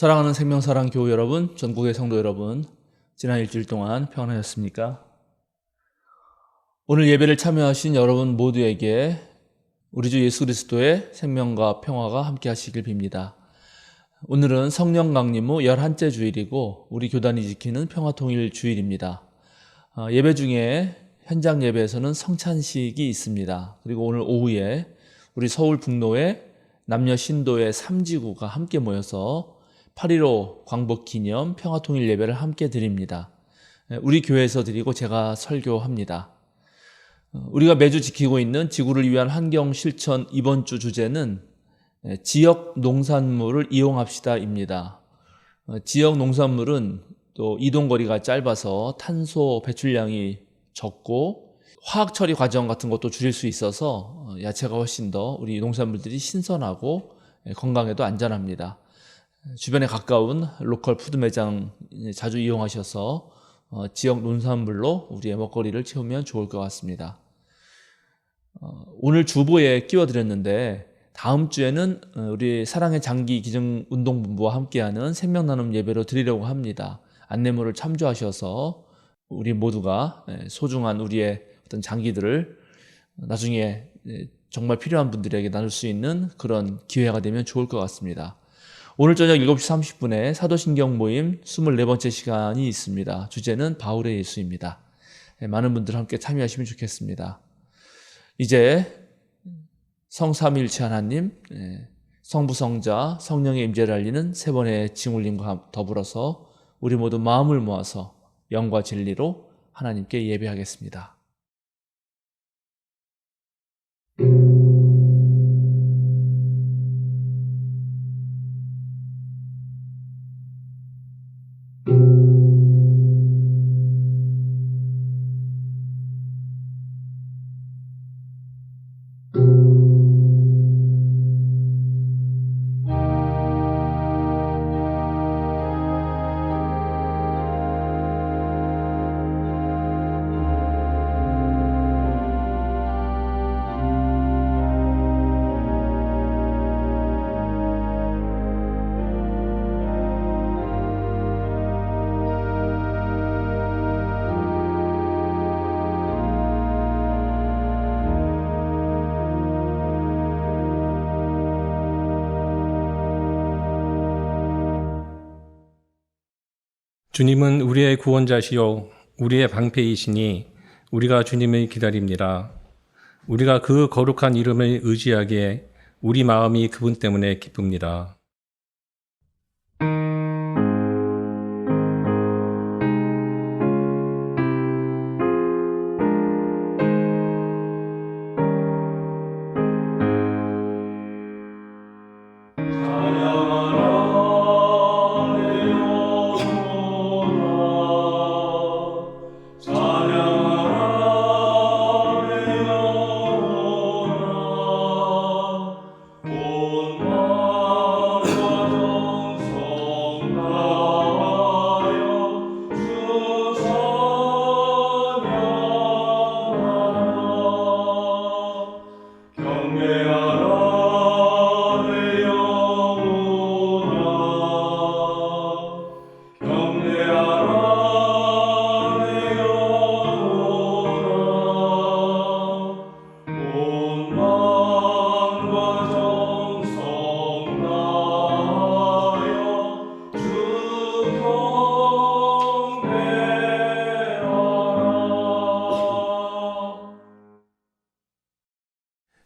사랑하는 생명사랑교회 여러분, 전국의 성도 여러분, 지난 일주일 동안 평안하셨습니까? 오늘 예배를 참여하신 여러분 모두에게 우리 주 예수 그리스도의 생명과 평화가 함께 하시길 빕니다. 오늘은 성령 강림 후 11째 주일이고 우리 교단이 지키는 평화통일 주일입니다. 예배 중에 현장 예배에서는 성찬식이 있습니다. 그리고 오늘 오후에 우리 서울 북로의 남녀 신도의 3지구가 함께 모여서 8.15 광복 기념 평화통일 예배를 함께 드립니다. 우리 교회에서 드리고 제가 설교합니다. 우리가 매주 지키고 있는 지구를 위한 환경 실천 이번 주 주제는 지역 농산물을 이용합시다입니다. 지역 농산물은 또 이동거리가 짧아서 탄소 배출량이 적고 화학 처리 과정 같은 것도 줄일 수 있어서 야채가 훨씬 더 우리 농산물들이 신선하고 건강에도 안전합니다. 주변에 가까운 로컬 푸드 매장 자주 이용하셔서 지역 농산물로 우리의 먹거리를 채우면 좋을 것 같습니다. 오늘 주보에 끼워드렸는데 다음 주에는 우리 사랑의 장기 기증운동본부와 함께하는 생명나눔 예배로 드리려고 합니다. 안내물을 참조하셔서 우리 모두가 소중한 우리의 어떤 장기들을 나중에 정말 필요한 분들에게 나눌 수 있는 그런 기회가 되면 좋을 것 같습니다. 오늘 저녁 7시 30분에 사도신경 모임 24번째 시간이 있습니다. 주제는 바울의 예수입니다. 많은 분들 함께 참여하시면 좋겠습니다. 이제 성삼일체 하나님, 성부, 성자, 성령의 임재를 알리는 세 번의 징울림과 더불어서 우리 모두 마음을 모아서 영과 진리로 하나님께 예배하겠습니다. 주님은 우리의 구원자시요 우리의 방패이시니 우리가 주님을 기다립니다. 우리가 그 거룩한 이름을 의지하기에 우리 마음이 그분 때문에 기쁩니다.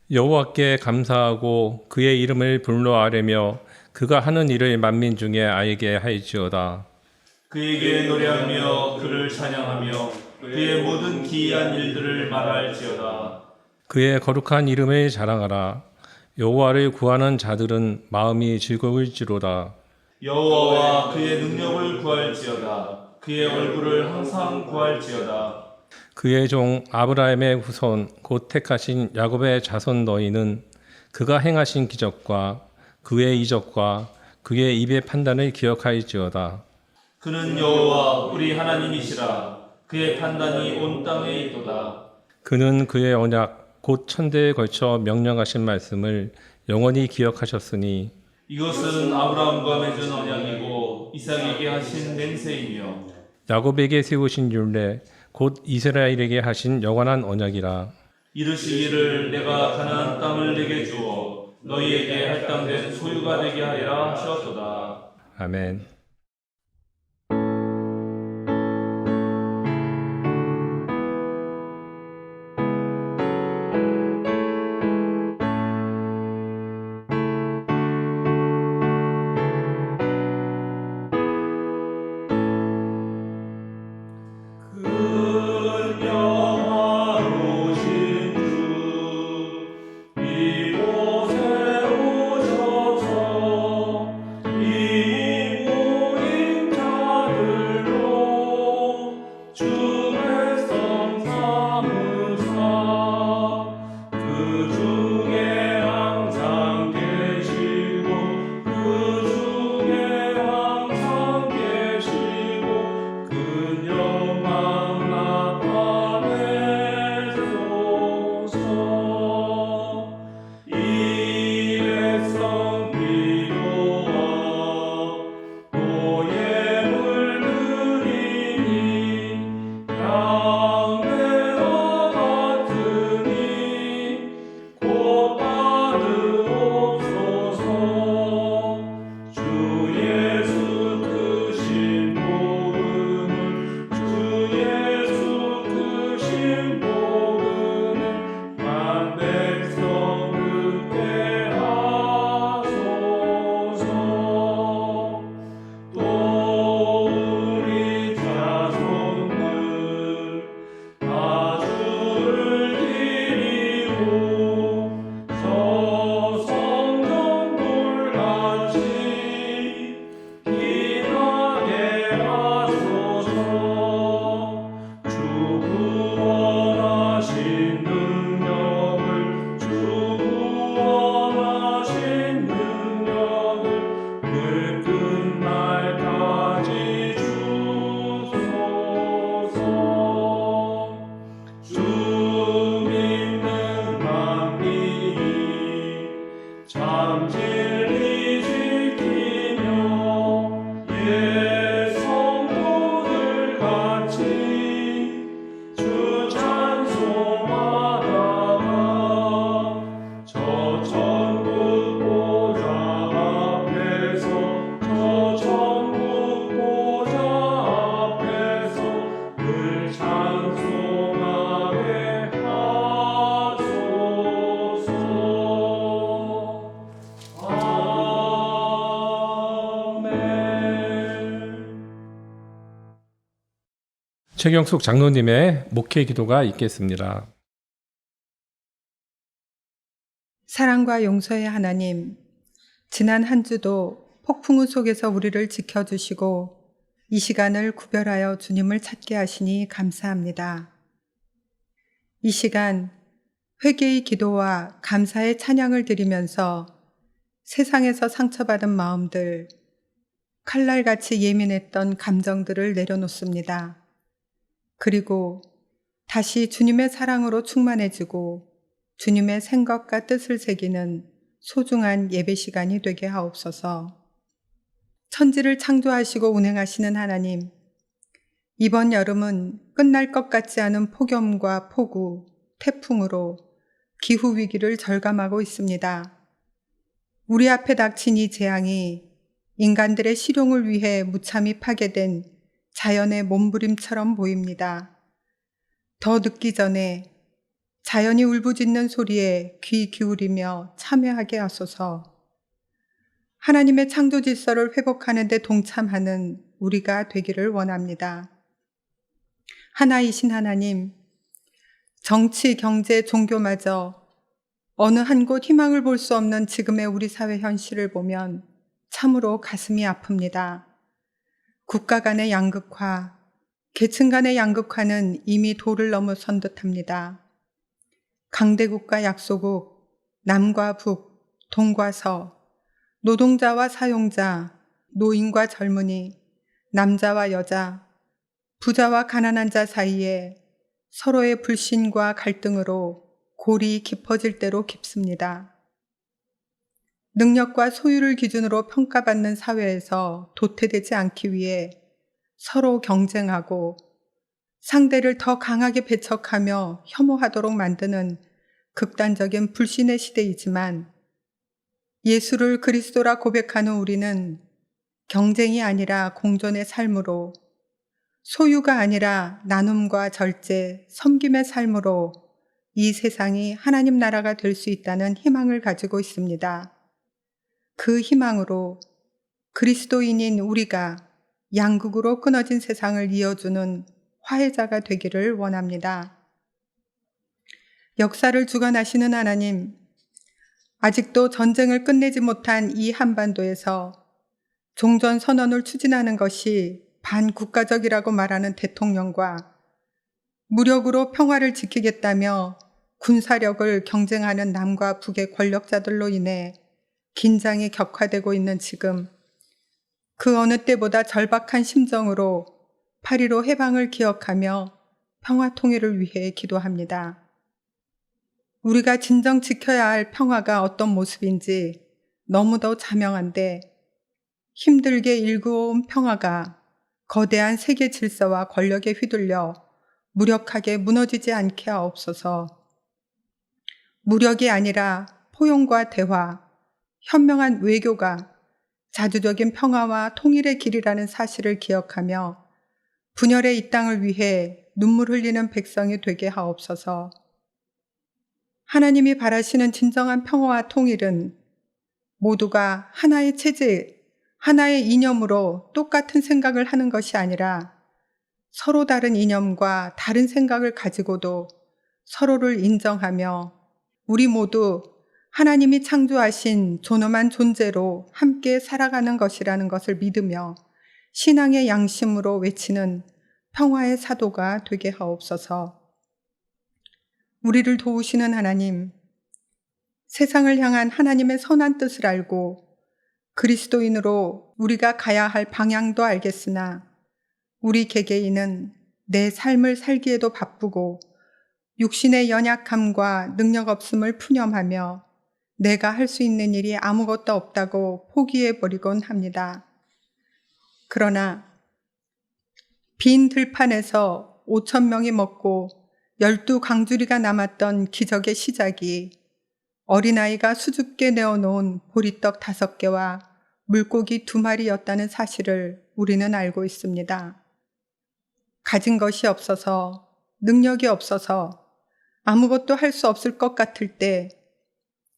여호와께 감사하고 그의 이름을 불러아뢰며 그가 하는 일을 만민 중에 알게 할지어다. 그에게 노래하며 그를 찬양하며 그의 모든 기이한 일들을 말할지어다. 그의 거룩한 이름을 자랑하라. 여호와를 구하는 자들은 마음이 즐거울지로다. 여호와와 그의 능력을 구할지어다. 그의 얼굴을 항상 구할지어다. 그의 종 아브라함의 후손 곧 택하신 야곱의 자손 너희는 그가 행하신 기적과 그의 이적과 그의 입의 판단을 기억할지어다. 그는 여호와 우리 하나님이시라. 그의 판단이 온 땅에 있도다. 그는 그의 언약 곧 천대에 걸쳐 명령하신 말씀을 영원히 기억하셨으니 이것은 아브라함과 맺은 언약이고 이삭에게 하신 맹세이며 야곱에게 세우신 율례 곧 이스라엘에게 하신 영원한 언약이라. 이르시기를 내가 가나안 땅을 내게 주어 너희에게 할당된 소유가 되게 하리라 하셨도다. 아멘. 최경숙 장로님의 목회 기도가 있겠습니다. 사랑과 용서의 하나님, 지난 한 주도 폭풍우 속에서 우리를 지켜주시고 이 시간을 구별하여 주님을 찾게 하시니 감사합니다. 이 시간 회개의 기도와 감사의 찬양을 드리면서 세상에서 상처받은 마음들, 칼날같이 예민했던 감정들을 내려놓습니다. 그리고 다시 주님의 사랑으로 충만해지고 주님의 생각과 뜻을 새기는 소중한 예배 시간이 되게 하옵소서. 천지를 창조하시고 운행하시는 하나님, 이번 여름은 끝날 것 같지 않은 폭염과 폭우, 태풍으로 기후위기를 절감하고 있습니다. 우리 앞에 닥친 이 재앙이 인간들의 실용을 위해 무참히 파괴된 자연의 몸부림처럼 보입니다. 더 늦기 전에 자연이 울부짖는 소리에 귀 기울이며 참여하게 하소서. 하나님의 창조 질서를 회복하는 데 동참하는 우리가 되기를 원합니다. 하나이신 하나님, 정치, 경제, 종교마저 어느 한 곳 희망을 볼 수 없는 지금의 우리 사회 현실을 보면 참으로 가슴이 아픕니다. 국가 간의 양극화, 계층 간의 양극화는 이미 도를 넘어선 듯합니다. 강대국과 약소국, 남과 북, 동과 서, 노동자와 사용자, 노인과 젊은이, 남자와 여자, 부자와 가난한 자 사이에 서로의 불신과 갈등으로 골이 깊어질 대로 깊습니다. 능력과 소유를 기준으로 평가받는 사회에서 도태되지 않기 위해 서로 경쟁하고 상대를 더 강하게 배척하며 혐오하도록 만드는 극단적인 불신의 시대이지만 예수를 그리스도라 고백하는 우리는 경쟁이 아니라 공존의 삶으로, 소유가 아니라 나눔과 절제, 섬김의 삶으로 이 세상이 하나님 나라가 될 수 있다는 희망을 가지고 있습니다. 그 희망으로 그리스도인인 우리가 양극으로 끊어진 세상을 이어주는 화해자가 되기를 원합니다. 역사를 주관하시는 하나님, 아직도 전쟁을 끝내지 못한 이 한반도에서 종전 선언을 추진하는 것이 반국가적이라고 말하는 대통령과 무력으로 평화를 지키겠다며 군사력을 경쟁하는 남과 북의 권력자들로 인해 긴장이 격화되고 있는 지금, 그 어느 때보다 절박한 심정으로 8.15 해방을 기억하며 평화 통일을 위해 기도합니다. 우리가 진정 지켜야 할 평화가 어떤 모습인지 너무도 자명한데 힘들게 일구어온 평화가 거대한 세계 질서와 권력에 휘둘려 무력하게 무너지지 않게 하옵소서. 무력이 아니라 포용과 대화, 현명한 외교가 자주적인 평화와 통일의 길이라는 사실을 기억하며 분열의 이 땅을 위해 눈물 흘리는 백성이 되게 하옵소서. 하나님이 바라시는 진정한 평화와 통일은 모두가 하나의 체제, 하나의 이념으로 똑같은 생각을 하는 것이 아니라 서로 다른 이념과 다른 생각을 가지고도 서로를 인정하며 우리 모두 하나님이 창조하신 존엄한 존재로 함께 살아가는 것이라는 것을 믿으며 신앙의 양심으로 외치는 평화의 사도가 되게 하옵소서. 우리를 도우시는 하나님, 세상을 향한 하나님의 선한 뜻을 알고 그리스도인으로 우리가 가야 할 방향도 알겠으나 우리 개개인은 내 삶을 살기에도 바쁘고 육신의 연약함과 능력 없음을 푸념하며 내가 할 수 있는 일이 아무것도 없다고 포기해버리곤 합니다. 그러나 빈 들판에서 5,000명이 먹고 12강주리가 남았던 기적의 시작이 어린아이가 수줍게 내어놓은 보리떡 5개와 물고기 2마리였다는 사실을 우리는 알고 있습니다. 가진 것이 없어서, 능력이 없어서 아무것도 할 수 없을 것 같을 때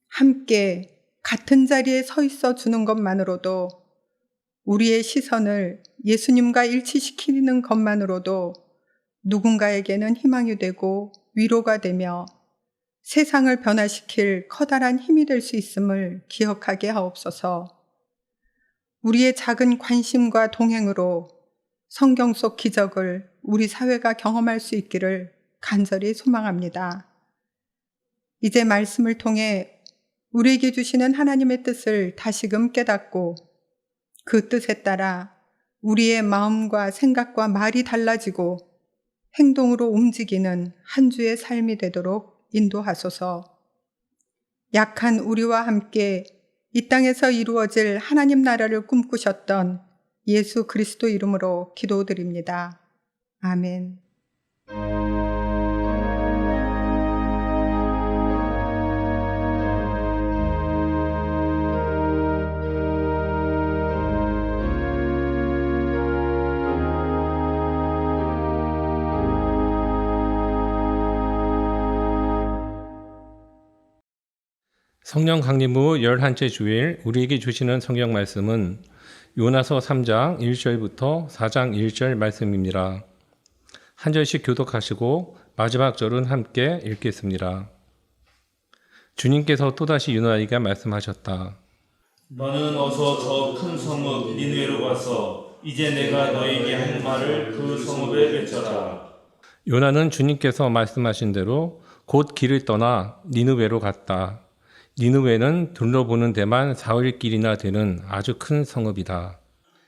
함께 같은 자리에 서 있어 주는 것만으로도, 우리의 시선을 예수님과 일치시키는 것만으로도 누군가에게는 희망이 되고 위로가 되며 세상을 변화시킬 커다란 힘이 될 수 있음을 기억하게 하옵소서. 우리의 작은 관심과 동행으로 성경 속 기적을 우리 사회가 경험할 수 있기를 간절히 소망합니다. 이제 말씀을 통해 우리에게 주시는 하나님의 뜻을 다시금 깨닫고 그 뜻에 따라 우리의 마음과 생각과 말이 달라지고 행동으로 움직이는 한 주의 삶이 되도록 인도하소서. 약한 우리와 함께 이 땅에서 이루어질 하나님 나라를 꿈꾸셨던 예수 그리스도 이름으로 기도드립니다. 아멘. 성령 강림 후 11째 주일 우리에게 주시는 성경 말씀은 요나서 3장 1절부터 4장 1절 말씀입니다. 한 절씩 교독하시고 마지막 절은 함께 읽겠습니다. 주님께서 또다시 요나에게 말씀하셨다. 너는 어서 저 큰 성읍 니느웨로 가서 이제 내가 너에게 할 말을 그 성읍에 외쳐라. 요나는 주님께서 말씀하신 대로 곧 길을 떠나 니느웨로 갔다. 니느웨는 둘러보는 데만 사흘 길이나 되는 아주 큰 성읍이다.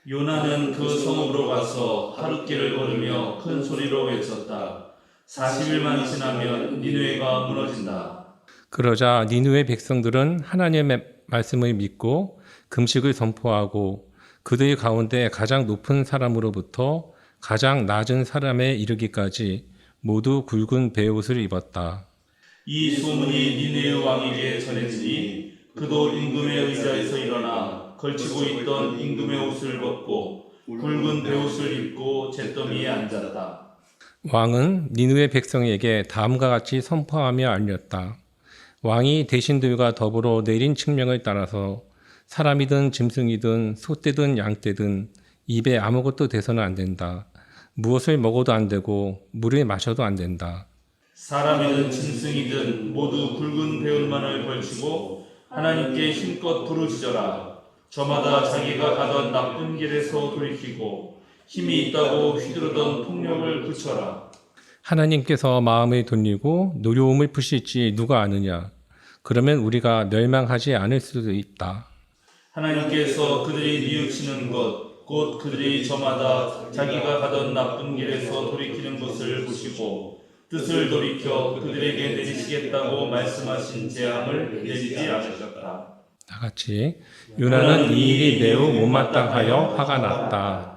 요나는 그 성읍으로 가서 하룻길을 걸으며 큰 소리로 외쳤다. 40일만 지나면 니느웨가 무너진다. 그러자 니느웨 백성들은 하나님의 말씀을 믿고 금식을 선포하고 그들 가운데 가장 높은 사람으로부터 가장 낮은 사람에 이르기까지 모두 굵은 베옷을 입었다. 이 소문이 니느웨 왕에게 전해지니 그도 임금의 의자에서 일어나 걸치고 있던 임금의 옷을 벗고 굵은 베옷을 입고 잿더미에 앉았다. 왕은 니느웨 백성에게 다음과 같이 선포하며 알렸다. 왕이 대신들과 더불어 내린 칙령을 따라서 사람이든 짐승이든 소떼든 양떼든 입에 아무것도 대서는 안 된다. 무엇을 먹어도 안 되고 물을 마셔도 안 된다. 사람이든 짐승이든 모두 굵은 베옷만을 걸치고 하나님께 힘껏 부르짖어라. 저마다 자기가 가던 나쁜 길에서 돌이키고 힘이 있다고 휘두르던 폭력을 그쳐라. 하나님께서 마음을 돌리고 노여움을 푸실지 누가 아느냐. 그러면 우리가 멸망하지 않을 수도 있다. 하나님께서 그들이 뉘우치는 것, 곧 그들이 저마다 자기가 가던 나쁜 길에서 돌이키는 것을 보시고 뜻을 돌이켜 그들에게 내리시겠다고 말씀하신 재앙을 내리지 않으셨다. 다 같이 요나는 이 일이 매우 못마땅하여 화가 났다.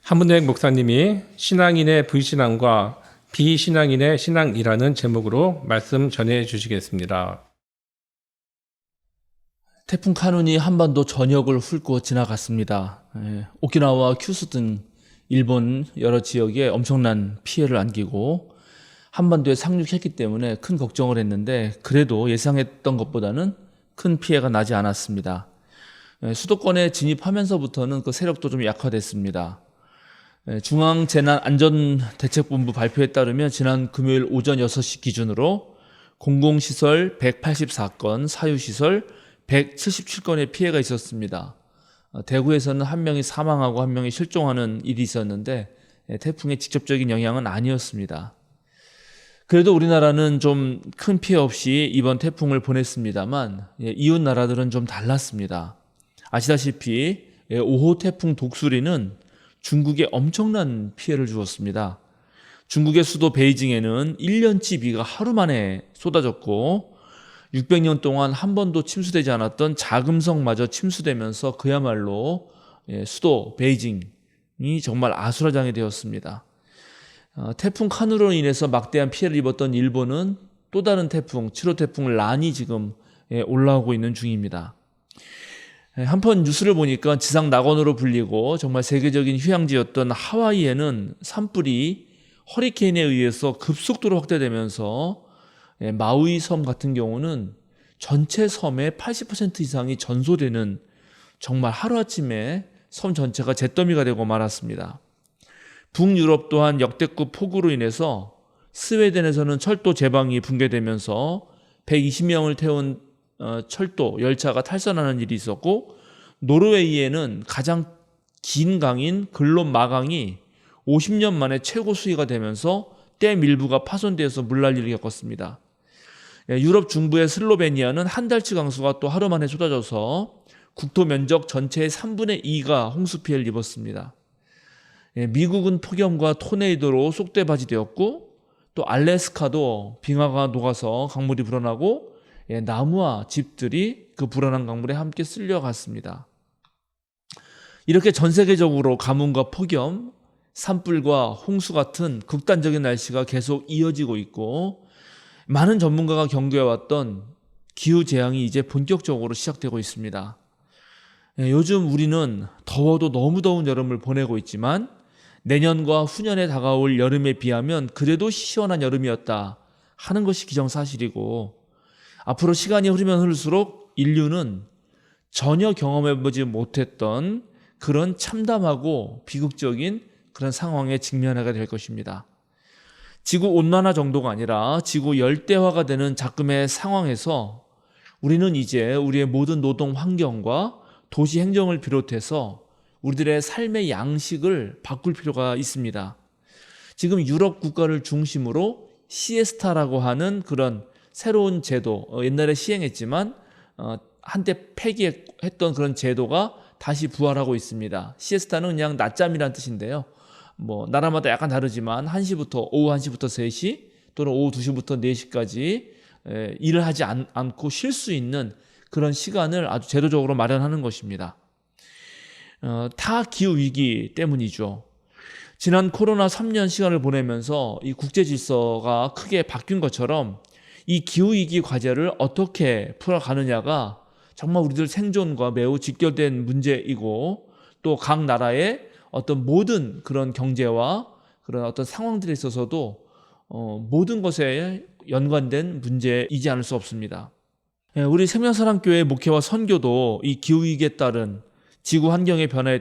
한문택 목사님이 신앙인의 불신앙과 비신앙인의 신앙이라는 제목으로 말씀 전해 주시겠습니다. 태풍 카눈이 한반도 전역을 훑고 지나갔습니다. 오키나와와 큐슈 등 일본 여러 지역에 엄청난 피해를 안기고 한반도에 상륙했기 때문에 큰 걱정을 했는데 그래도 예상했던 것보다는 큰 피해가 나지 않았습니다. 수도권에 진입하면서부터는 그 세력도 좀 약화됐습니다. 중앙재난안전대책본부 발표에 따르면 지난 금요일 오전 6시 기준으로 공공시설 184건, 사유시설 177건의 피해가 있었습니다. 대구에서는 한 명이 사망하고 한 명이 실종하는 일이 있었는데 태풍의 직접적인 영향은 아니었습니다. 그래도 우리나라는 좀 큰 피해 없이 이번 태풍을 보냈습니다만 이웃 나라들은 좀 달랐습니다. 아시다시피 5호 태풍 독수리는 중국에 엄청난 피해를 주었습니다. 중국의 수도 베이징에는 1년치 비가 하루 만에 쏟아졌고 600년 동안 한 번도 침수되지 않았던 자금성마저 침수되면서 그야말로 수도 베이징이 정말 아수라장이 되었습니다. 태풍 카누로 인해서 막대한 피해를 입었던 일본은 또 다른 태풍, 7호 태풍 란이 지금 올라오고 있는 중입니다. 한편 뉴스를 보니까 지상 낙원으로 불리고 정말 세계적인 휴양지였던 하와이에는 산불이 허리케인에 의해서 급속도로 확대되면서 마우이 섬 같은 경우는 전체 섬의 80% 이상이 전소되는 정말 하루아침에 섬 전체가 잿더미가 되고 말았습니다. 북유럽 또한 역대급 폭우로 인해서 스웨덴에서는 철도 제방이 붕괴되면서 120명을 태운 철도 열차가 탈선하는 일이 있었고, 노르웨이에는 가장 긴 강인 글롭 마강이 50년 만에 최고 수위가 되면서 댐 일부가 파손되어서 물난리를 겪었습니다. 유럽 중부의 슬로베니아는 한 달치 강수가 또 하루 만에 쏟아져서 국토 면적 전체의 3분의 2가 홍수 피해를 입었습니다. 미국은 폭염과 토네이도로 쏙대바지되었고, 또 알래스카도 빙하가 녹아서 강물이 불어나고 나무와 집들이 그 불어난 강물에 함께 쓸려갔습니다. 이렇게 전 세계적으로 가뭄과 폭염, 산불과 홍수 같은 극단적인 날씨가 계속 이어지고 있고, 많은 전문가가 경고해왔던 기후재앙이 이제 본격적으로 시작되고 있습니다. 요즘 우리는 더워도 너무 더운 여름을 보내고 있지만 내년과 후년에 다가올 여름에 비하면 그래도 시원한 여름이었다 하는 것이 기정사실이고, 앞으로 시간이 흐르면 흐를수록 인류는 전혀 경험해보지 못했던 그런 참담하고 비극적인 그런 상황에 직면하게 될 것입니다. 지구 온난화 정도가 아니라 지구 열대화가 되는 작금의 상황에서 우리는 이제 우리의 모든 노동 환경과 도시 행정을 비롯해서 우리들의 삶의 양식을 바꿀 필요가 있습니다. 지금 유럽 국가를 중심으로 시에스타라고 하는 그런 새로운 제도, 옛날에 시행했지만 한때 폐기했던 그런 제도가 다시 부활하고 있습니다. 시에스타는 그냥 낮잠이란 뜻인데요. 나라마다 약간 다르지만 오후 1시부터 3시 또는 오후 2시부터 4시까지 일을 하지 않고 쉴 수 있는 그런 시간을 아주 제도적으로 마련하는 것입니다. 타 기후위기 때문이죠. 지난 코로나 3년 시간을 보내면서 이 국제 질서가 크게 바뀐 것처럼 이 기후위기 과제를 어떻게 풀어가느냐가 정말 우리들 생존과 매우 직결된 문제이고, 또 각 나라의 어떤 모든 그런 경제와 그런 어떤 상황들에 있어서도 모든 것에 연관된 문제이지 않을 수 없습니다. 우리 생명사랑교회 목회와 선교도 이 기후위기에 따른 지구 환경의 변화에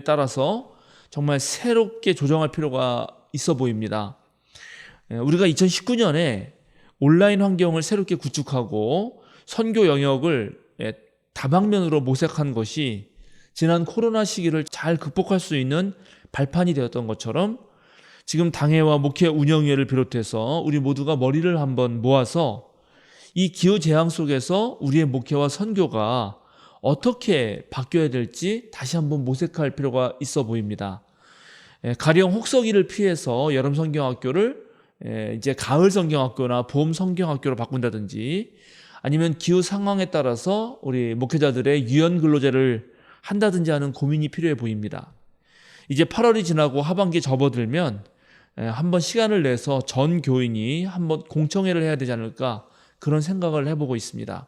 따라서 정말 새롭게 조정할 필요가 있어 보입니다. 우리가 2019년에 온라인 환경을 새롭게 구축하고 선교 영역을 다방면으로 모색한 것이 지난 코로나 시기를 잘 극복할 수 있는 발판이 되었던 것처럼, 지금 당회와 목회 운영위를 비롯해서 우리 모두가 머리를 한번 모아서 이 기후재앙 속에서 우리의 목회와 선교가 어떻게 바뀌어야 될지 다시 한번 모색할 필요가 있어 보입니다. 가령 혹서기를 피해서 여름 성경학교를 이제 가을 성경학교나 봄 성경학교로 바꾼다든지, 아니면 기후 상황에 따라서 우리 목회자들의 유연 근로제를 한다든지 하는 고민이 필요해 보입니다. 이제 8월이 지나고 하반기 접어들면 한번 시간을 내서 전 교인이 한번 공청회를 해야 되지 않을까, 그런 생각을 해보고 있습니다.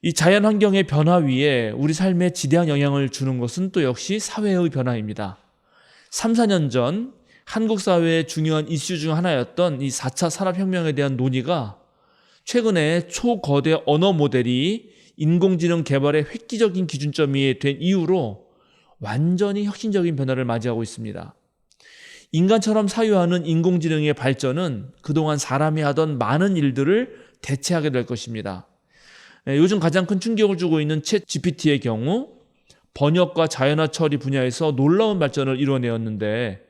이 자연 환경의 변화 위에 우리 삶에 지대한 영향을 주는 것은 또 역시 사회의 변화입니다. 3, 4년 전 한국 사회의 중요한 이슈 중 하나였던 이 4차 산업혁명에 대한 논의가 최근에 초거대 언어 모델이 인공지능 개발의 획기적인 기준점이 된 이후로 완전히 혁신적인 변화를 맞이하고 있습니다. 인간처럼 사유하는 인공지능의 발전은 그동안 사람이 하던 많은 일들을 대체하게 될 것입니다. 요즘 가장 큰 충격을 주고 있는 챗 GPT의 경우 번역과 자연어 처리 분야에서 놀라운 발전을 이뤄내었는데,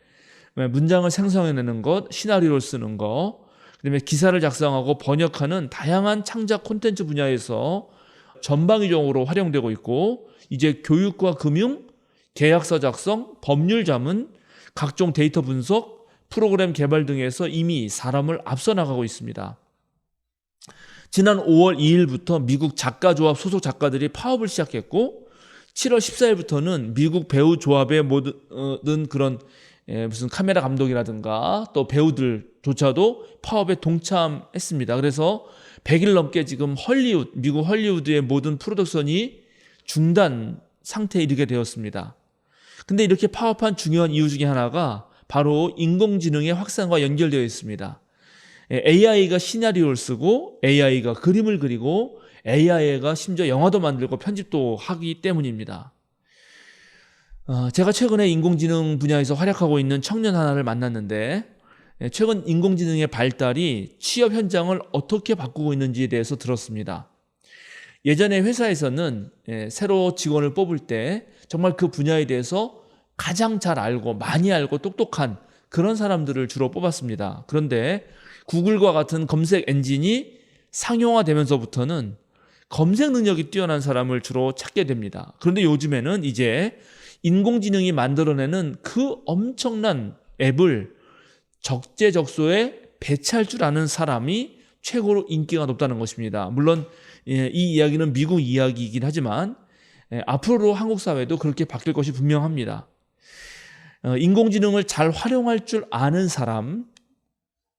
문장을 생성해내는 것, 시나리오를 쓰는 것, 그다음에 기사를 작성하고 번역하는 다양한 창작 콘텐츠 분야에서 전방위적으로 활용되고 있고, 이제 교육과 금융, 계약서 작성, 법률 자문, 각종 데이터 분석, 프로그램 개발 등에서 이미 사람을 앞서 나가고 있습니다. 지난 5월 2일부터 미국 작가조합 소속 작가들이 파업을 시작했고, 7월 14일부터는 미국 배우조합의 모든 그런 무슨 카메라 감독이라든가 또 배우들조차도 파업에 동참했습니다. 그래서 100일 넘게 지금 미국 헐리우드의 모든 프로덕션이 중단 상태에 이르게 되었습니다. 근데 이렇게 파업한 중요한 이유 중에 하나가 바로 인공지능의 확산과 연결되어 있습니다. AI가 시나리오를 쓰고 AI가 그림을 그리고 AI가 심지어 영화도 만들고 편집도 하기 때문입니다. 제가 최근에 인공지능 분야에서 활약하고 있는 청년 하나를 만났는데 최근 인공지능의 발달이 취업 현장을 어떻게 바꾸고 있는지에 대해서 들었습니다. 예전에 회사에서는 새로 직원을 뽑을 때 정말 그 분야에 대해서 가장 잘 알고 많이 알고 똑똑한 그런 사람들을 주로 뽑았습니다. 그런데 구글과 같은 검색 엔진이 상용화되면서부터는 검색 능력이 뛰어난 사람을 주로 찾게 됩니다. 그런데 요즘에는 이제 인공지능이 만들어내는 그 엄청난 앱을 적재적소에 배치할 줄 아는 사람이 최고로 인기가 높다는 것입니다. 물론 이 이야기는 미국 이야기이긴 하지만 앞으로 한국 사회도 그렇게 바뀔 것이 분명합니다. 인공지능을 잘 활용할 줄 아는 사람,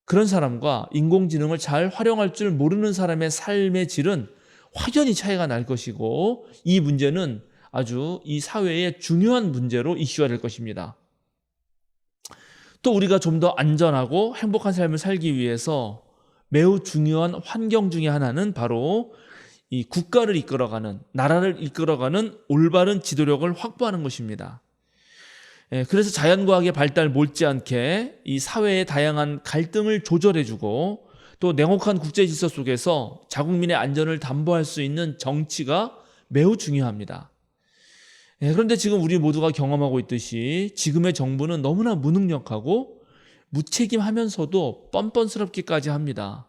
그런 사람과 인공지능을 잘 활용할 줄 모르는 사람의 삶의 질은 확연히 차이가 날 것이고 이 문제는 아주 이 사회의 중요한 문제로 이슈가 될 것입니다. 또 우리가 좀 더 안전하고 행복한 삶을 살기 위해서 매우 중요한 환경 중에 하나는 바로 이 국가를 이끌어가는, 나라를 이끌어가는 올바른 지도력을 확보하는 것입니다. 그래서 자연과학의 발달 못지않게 이 사회의 다양한 갈등을 조절해주고 또 냉혹한 국제 질서 속에서 자국민의 안전을 담보할 수 있는 정치가 매우 중요합니다. 그런데 지금 우리 모두가 경험하고 있듯이 지금의 정부는 너무나 무능력하고 무책임하면서도 뻔뻔스럽기까지 합니다.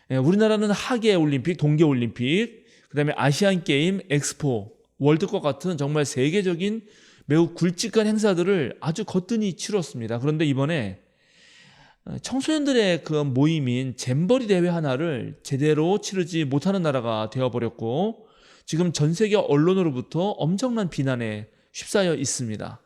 우리나라는 하계올림픽, 동계올림픽, 그다음에 아시안게임, 엑스포, 월드컵 같은 정말 세계적인 매우 굵직한 행사들을 아주 거뜬히 치렀습니다. 그런데 이번에 청소년들의 그 모임인 잼버리 대회 하나를 제대로 치르지 못하는 나라가 되어버렸고 지금 전 세계 언론으로부터 엄청난 비난에 휩싸여 있습니다.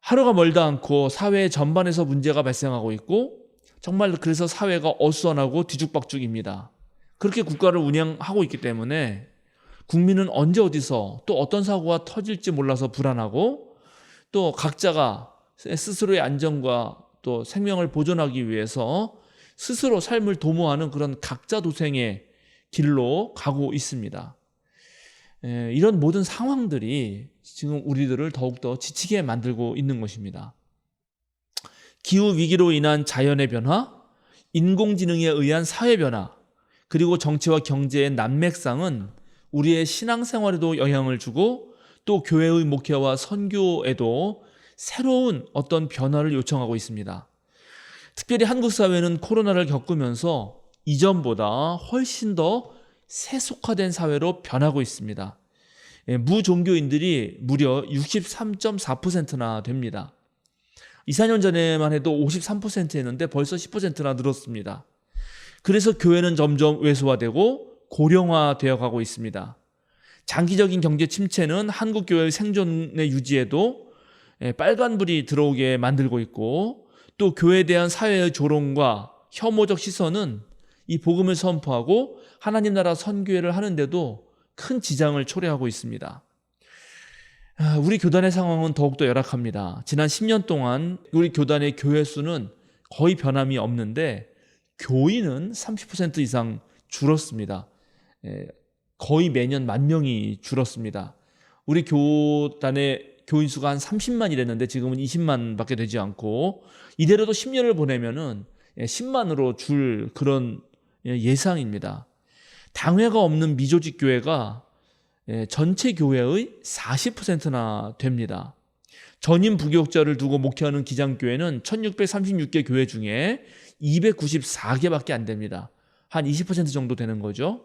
하루가 멀다 않고 사회 전반에서 문제가 발생하고 있고 정말 그래서 사회가 어수선하고 뒤죽박죽입니다. 그렇게 국가를 운영하고 있기 때문에 국민은 언제 어디서 또 어떤 사고가 터질지 몰라서 불안하고 또 각자가 스스로의 안전과 또 생명을 보존하기 위해서 스스로 삶을 도모하는 그런 각자 도생의 길로 가고 있습니다. 이런 모든 상황들이 지금 우리들을 더욱더 지치게 만들고 있는 것입니다. 기후위기로 인한 자연의 변화, 인공지능에 의한 사회 변화, 그리고 정치와 경제의 난맥상은 우리의 신앙생활에도 영향을 주고 또 교회의 목회와 선교에도 새로운 어떤 변화를 요청하고 있습니다. 특별히 한국 사회는 코로나를 겪으면서 이전보다 훨씬 더 세속화된 사회로 변하고 있습니다. 무종교인들이 무려 63.4%나 됩니다. 2, 4년 전에만 해도 53%였는데 벌써 10%나 늘었습니다. 그래서 교회는 점점 왜소화되고 고령화되어 가고 있습니다. 장기적인 경제 침체는 한국 교회의 생존의 유지에도 빨간불이 들어오게 만들고 있고 또 교회에 대한 사회의 조롱과 혐오적 시선은 이 복음을 선포하고 하나님 나라 선교회를 하는데도 큰 지장을 초래하고 있습니다. 우리 교단의 상황은 더욱더 열악합니다. 지난 10년 동안 우리 교단의 교회 수는 거의 변함이 없는데 교인은 30% 이상 줄었습니다. 거의 매년 10,000명이 줄었습니다. 우리 교단의 교인 수가 한 30만 이랬는데 지금은 20만 밖에 되지 않고 이대로도 10년을 보내면은 10만으로 줄 그런 예상입니다. 당회가 없는 미조직 교회가 전체 교회의 40%나 됩니다. 전임 부교육자를 두고 목회하는 기장교회는 1636개 교회 중에 294개밖에 안 됩니다. 한 20% 정도 되는 거죠.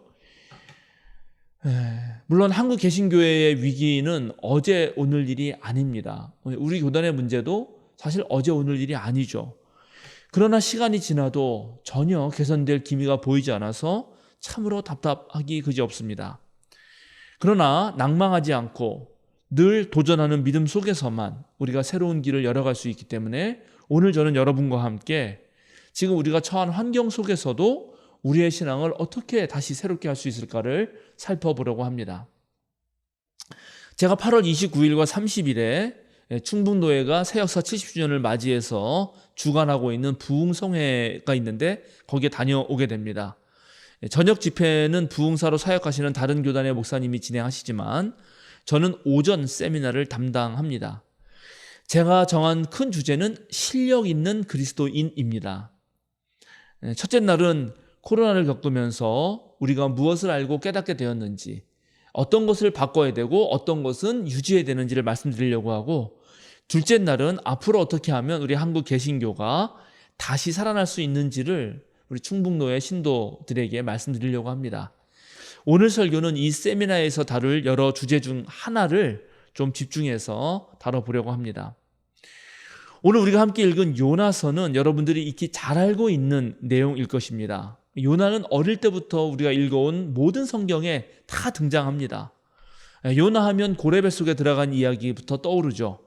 물론 한국 개신교회의 위기는 어제 오늘 일이 아닙니다. 우리 교단의 문제도 사실 어제 오늘 일이 아니죠. 그러나 시간이 지나도 전혀 개선될 기미가 보이지 않아서 참으로 답답하기 그지없습니다. 그러나 낭망하지 않고 늘 도전하는 믿음 속에서만 우리가 새로운 길을 열어갈 수 있기 때문에 오늘 저는 여러분과 함께 지금 우리가 처한 환경 속에서도 우리의 신앙을 어떻게 다시 새롭게 할 수 있을까를 살펴보려고 합니다. 제가 8월 29일과 30일에 충북노회가 새역사 70주년을 맞이해서 주관하고 있는 부흥성회가 있는데 거기에 다녀오게 됩니다. 저녁 집회는 부흥사로 사역하시는 다른 교단의 목사님이 진행하시지만 저는 오전 세미나를 담당합니다. 제가 정한 큰 주제는 실력 있는 그리스도인입니다. 첫째 날은 코로나를 겪으면서 우리가 무엇을 알고 깨닫게 되었는지, 어떤 것을 바꿔야 되고 어떤 것은 유지해야 되는지를 말씀드리려고 하고, 둘째 날은 앞으로 어떻게 하면 우리 한국 개신교가 다시 살아날 수 있는지를 우리 충북노회 신도들에게 말씀드리려고 합니다. 오늘 설교는 이 세미나에서 다룰 여러 주제 중 하나를 좀 집중해서 다뤄보려고 합니다. 오늘 우리가 함께 읽은 요나서는 여러분들이 익히 잘 알고 있는 내용일 것입니다. 요나는 어릴 때부터 우리가 읽어온 모든 성경에 다 등장합니다. 요나하면 고레 뱃속에 들어간 이야기부터 떠오르죠.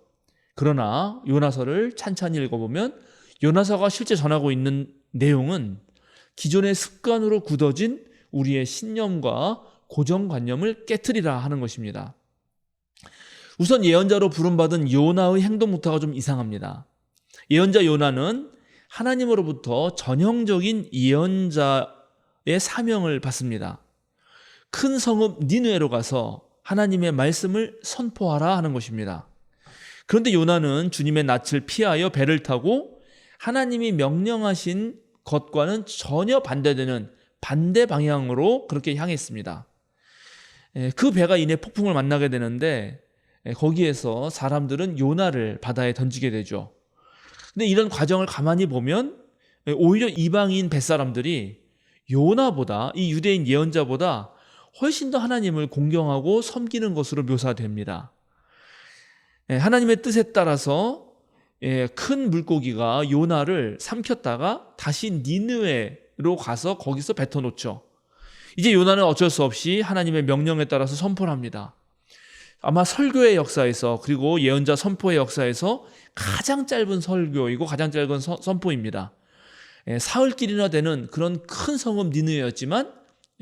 그러나 요나서를 찬찬히 읽어보면 요나서가 실제 전하고 있는 내용은 기존의 습관으로 굳어진 우리의 신념과 고정관념을 깨트리라 하는 것입니다. 우선 예언자로 부름받은 요나의 행동부터가 좀 이상합니다. 예언자 요나는 하나님으로부터 전형적인 예언자의 사명을 받습니다. 큰 성읍 니느웨로 가서 하나님의 말씀을 선포하라 하는 것입니다. 그런데 요나는 주님의 낯을 피하여 배를 타고 하나님이 명령하신 것과는 전혀 반대되는 반대 방향으로 그렇게 향했습니다. 그 배가 이내 폭풍을 만나게 되는데 거기에서 사람들은 요나를 바다에 던지게 되죠. 근데 이런 과정을 가만히 보면 오히려 이방인 뱃사람들이 요나보다, 이 유대인 예언자보다 훨씬 더 하나님을 공경하고 섬기는 것으로 묘사됩니다. 하나님의 뜻에 따라서 큰 물고기가 요나를 삼켰다가 다시 니느웨로 가서 거기서 뱉어놓죠. 이제 요나는 어쩔 수 없이 하나님의 명령에 따라서 선포를 합니다. 아마 설교의 역사에서, 그리고 예언자 선포의 역사에서 가장 짧은 설교이고 가장 짧은 선포입니다. 사흘길이나 되는 그런 큰 성읍 니느웨였지만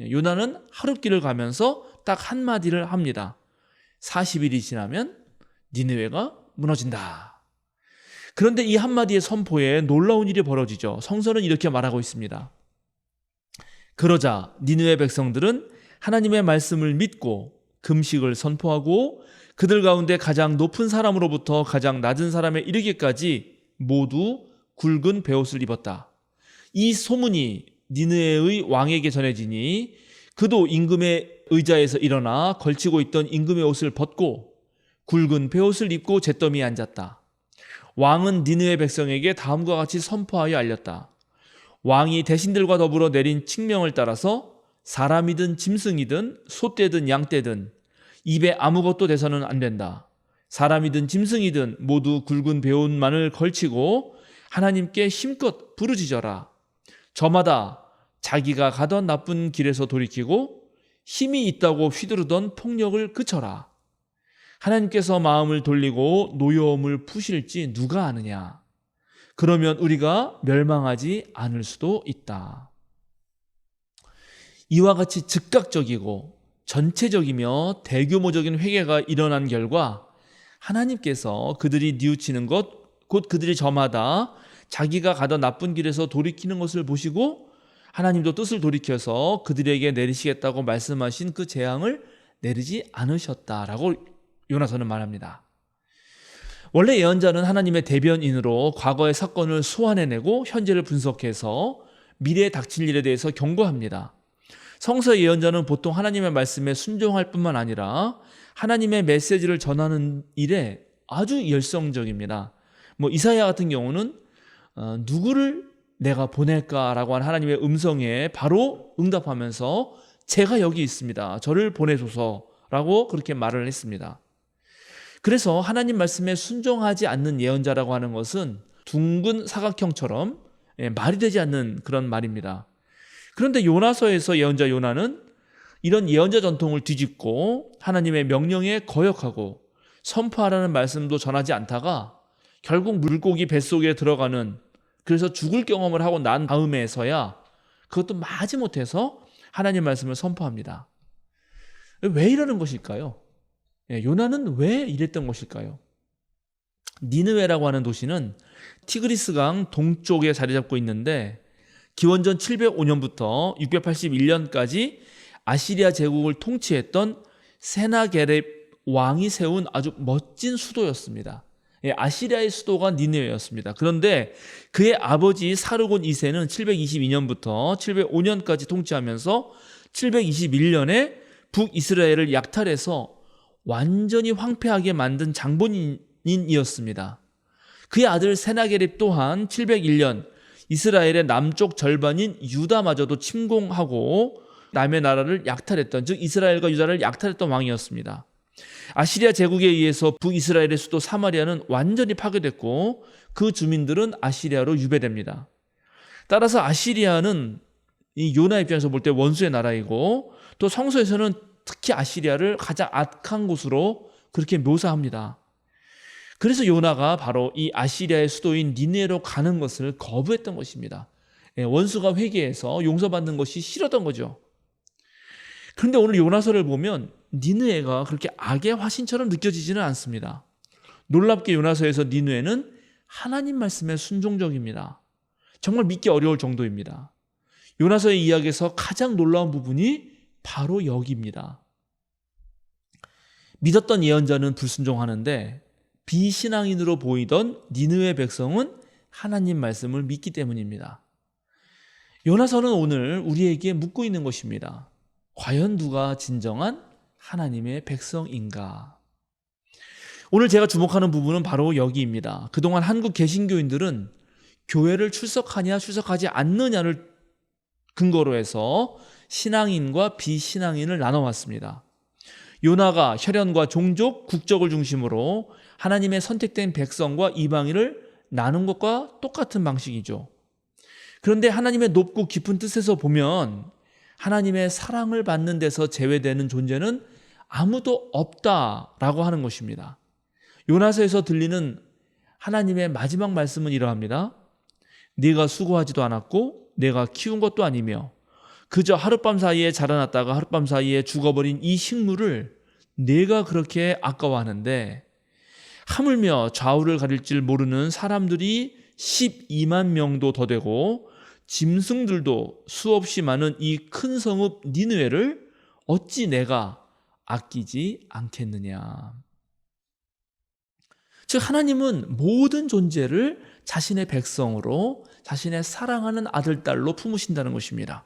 요나는 하룻길을 가면서 딱 한마디를 합니다. 40일이 지나면 니느웨가 무너진다. 그런데 이 한마디의 선포에 놀라운 일이 벌어지죠. 성서는 이렇게 말하고 있습니다. 그러자 니느웨 백성들은 하나님의 말씀을 믿고 금식을 선포하고 그들 가운데 가장 높은 사람으로부터 가장 낮은 사람에 이르기까지 모두 굵은 베옷을 입었다. 이 소문이 니느웨의 왕에게 전해지니 그도 임금의 의자에서 일어나 걸치고 있던 임금의 옷을 벗고 굵은 베옷을 입고 잿더미에 앉았다. 왕은 니느웨 백성에게 다음과 같이 선포하여 알렸다. 왕이 대신들과 더불어 내린 칙명을 따라서 사람이든 짐승이든 소떼든 양떼든 입에 아무것도 대서는 안 된다. 사람이든 짐승이든 모두 굵은 베옷만을 걸치고 하나님께 힘껏 부르짖어라. 저마다 자기가 가던 나쁜 길에서 돌이키고 힘이 있다고 휘두르던 폭력을 그쳐라. 하나님께서 마음을 돌리고 노여움을 푸실지 누가 아느냐. 그러면 우리가 멸망하지 않을 수도 있다. 이와 같이 즉각적이고 전체적이며 대규모적인 회개가 일어난 결과 하나님께서 그들이 뉘우치는 것, 곧 그들이 저마다 자기가 가던 나쁜 길에서 돌이키는 것을 보시고 하나님도 뜻을 돌이켜서 그들에게 내리시겠다고 말씀하신 그 재앙을 내리지 않으셨다라고 요나서는 말합니다. 원래 예언자는 하나님의 대변인으로 과거의 사건을 소환해내고 현재를 분석해서 미래에 닥칠 일에 대해서 경고합니다. 성서 예언자는 보통 하나님의 말씀에 순종할 뿐만 아니라 하나님의 메시지를 전하는 일에 아주 열성적입니다. 이사야 같은 경우는 누구를 내가 보낼까라고 한 하나님의 음성에 바로 응답하면서 제가 여기 있습니다. 저를 보내소서라고 그렇게 말을 했습니다. 그래서 하나님 말씀에 순종하지 않는 예언자라고 하는 것은 둥근 사각형처럼 말이 되지 않는 그런 말입니다. 그런데 요나서에서 예언자 요나는 이런 예언자 전통을 뒤집고 하나님의 명령에 거역하고 선포하라는 말씀도 전하지 않다가 결국 물고기 뱃속에 들어가는, 그래서 죽을 경험을 하고 난 다음에서야 그것도 마지못해서 하나님 말씀을 선포합니다. 왜 이러는 것일까요? 요나는 왜 이랬던 것일까요? 니느웨라고 하는 도시는 티그리스강 동쪽에 자리 잡고 있는데 기원전 705년부터 681년까지 아시리아 제국을 통치했던 세나게렙 왕이 세운 아주 멋진 수도였습니다. 아시리아의 수도가 니느웨였습니다. 그런데 그의 아버지 사르곤 2세는 722년부터 705년까지 통치하면서 721년에 북이스라엘을 약탈해서 완전히 황폐하게 만든 장본인이었습니다. 그의 아들 세나게립 또한 701년 이스라엘의 남쪽 절반인 유다마저도 침공하고 남의 나라를 약탈했던, 즉 이스라엘과 유다를 약탈했던 왕이었습니다. 아시리아 제국에 의해서 북이스라엘의 수도 사마리아는 완전히 파괴됐고 그 주민들은 아시리아로 유배됩니다. 따라서 아시리아는 이 요나 입장에서 볼 때 원수의 나라이고 또 성서에서는 특히 아시리아를 가장 악한 곳으로 그렇게 묘사합니다. 그래서 요나가 바로 이 아시리아의 수도인 니느웨로 가는 것을 거부했던 것입니다. 원수가 회개해서 용서받는 것이 싫었던 거죠. 그런데 오늘 요나서를 보면 니느웨가 그렇게 악의 화신처럼 느껴지지는 않습니다. 놀랍게 요나서에서 니느웨는 하나님 말씀에 순종적입니다. 정말 믿기 어려울 정도입니다. 요나서의 이야기에서 가장 놀라운 부분이 바로 여기입니다. 믿었던 예언자는 불순종하는데 비신앙인으로 보이던 니느웨 백성은 하나님 말씀을 믿기 때문입니다. 요나서는 오늘 우리에게 묻고 있는 것입니다. 과연 누가 진정한 하나님의 백성인가? 오늘 제가 주목하는 부분은 바로 여기입니다. 그동안 한국 개신교인들은 교회를 출석하냐 출석하지 않느냐를 근거로 해서 신앙인과 비신앙인을 나눠왔습니다. 요나가 혈연과 종족, 국적을 중심으로 하나님의 선택된 백성과 이방인을 나눈 것과 똑같은 방식이죠. 그런데 하나님의 높고 깊은 뜻에서 보면 하나님의 사랑을 받는 데서 제외되는 존재는 아무도 없다라고 하는 것입니다. 요나서에서 들리는 하나님의 마지막 말씀은 이러합니다. 네가 수고하지도 않았고 내가 키운 것도 아니며 그저 하룻밤 사이에 자라났다가 하룻밤 사이에 죽어버린 이 식물을 내가 그렇게 아까워하는데 하물며 좌우를 가릴 줄 모르는 사람들이 12만 명도 더 되고 짐승들도 수없이 많은 이 큰 성읍 니느웨를 어찌 내가 아끼지 않겠느냐. 즉 하나님은 모든 존재를 자신의 백성으로 자신의 사랑하는 아들, 딸로 품으신다는 것입니다.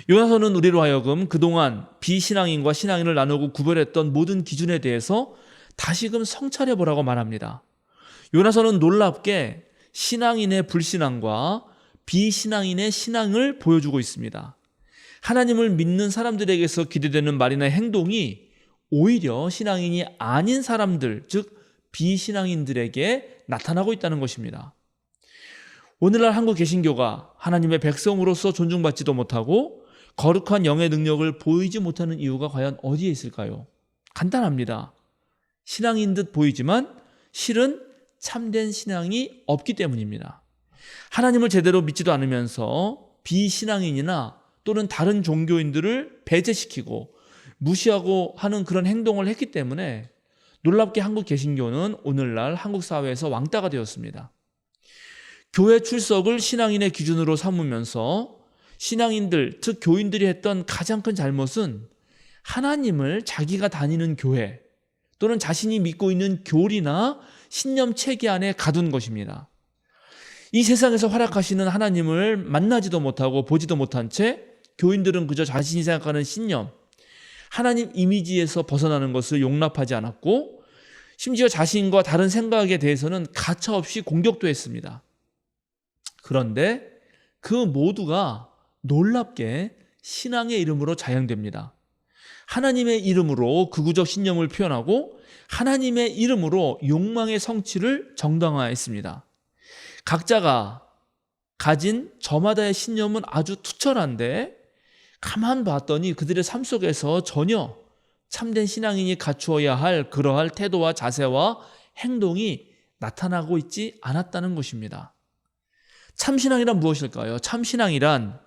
요나서는 우리로 하여금 그동안 비신앙인과 신앙인을 나누고 구별했던 모든 기준에 대해서 다시금 성찰해보라고 말합니다. 요나서는 놀랍게 신앙인의 불신앙과 비신앙인의 신앙을 보여주고 있습니다. 하나님을 믿는 사람들에게서 기대되는 말이나 행동이 오히려 신앙인이 아닌 사람들, 즉 비신앙인들에게 나타나고 있다는 것입니다. 오늘날 한국 개신교가 하나님의 백성으로서 존중받지도 못하고 거룩한 영의 능력을 보이지 못하는 이유가 과연 어디에 있을까요? 간단합니다. 신앙인 듯 보이지만 실은 참된 신앙이 없기 때문입니다. 하나님을 제대로 믿지도 않으면서 비신앙인이나 또는 다른 종교인들을 배제시키고 무시하고 하는 그런 행동을 했기 때문에 놀랍게 한국 개신교는 오늘날 한국 사회에서 왕따가 되었습니다. 교회 출석을 신앙인의 기준으로 삼으면서 신앙인들, 즉 교인들이 했던 가장 큰 잘못은 하나님을 자기가 다니는 교회 또는 자신이 믿고 있는 교리나 신념 체계 안에 가둔 것입니다. 이 세상에서 활약하시는 하나님을 만나지도 못하고 보지도 못한 채 교인들은 그저 자신이 생각하는 신념, 하나님 이미지에서 벗어나는 것을 용납하지 않았고 심지어 자신과 다른 생각에 대해서는 가차없이 공격도 했습니다. 그런데 그 모두가 놀랍게 신앙의 이름으로 자행됩니다. 하나님의 이름으로 극우적 신념을 표현하고 하나님의 이름으로 욕망의 성취를 정당화했습니다. 각자가 가진 저마다의 신념은 아주 투철한데 가만 봤더니 그들의 삶 속에서 전혀 참된 신앙인이 갖추어야 할 그러할 태도와 자세와 행동이 나타나고 있지 않았다는 것입니다. 참신앙이란 무엇일까요? 참신앙이란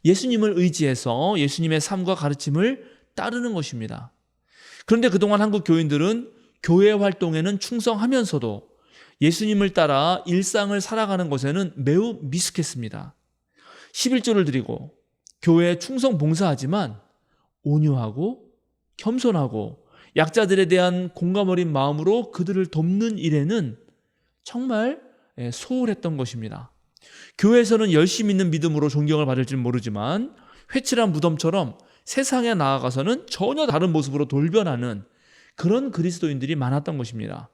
예수님을 의지해서 예수님의 삶과 가르침을 따르는 것입니다. 그런데 그동안 한국 교인들은 교회 활동에는 충성하면서도 예수님을 따라 일상을 살아가는 것에는 매우 미숙했습니다. 11조를 드리고 교회에 충성 봉사하지만 온유하고 겸손하고 약자들에 대한 공감 어린 마음으로 그들을 돕는 일에는 정말 소홀했던 것입니다. 교회에서는 열심히 있는 믿음으로 존경을 받을지는 모르지만 회칠한 무덤처럼 세상에 나아가서는 전혀 다른 모습으로 돌변하는 그런 그리스도인들이 많았던 것입니다.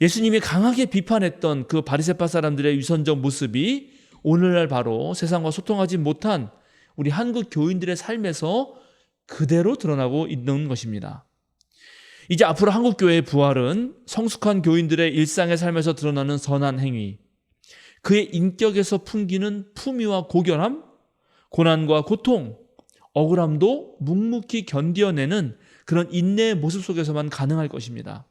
예수님이 강하게 비판했던 그 바리새파 사람들의 위선적 모습이 오늘날 바로 세상과 소통하지 못한 우리 한국 교인들의 삶에서 그대로 드러나고 있는 것입니다. 이제 앞으로 한국 교회의 부활은 성숙한 교인들의 일상의 삶에서 드러나는 선한 행위, 그의 인격에서 풍기는 품위와 고결함, 고난과 고통, 억울함도 묵묵히 견뎌내는 그런 인내의 모습 속에서만 가능할 것입니다.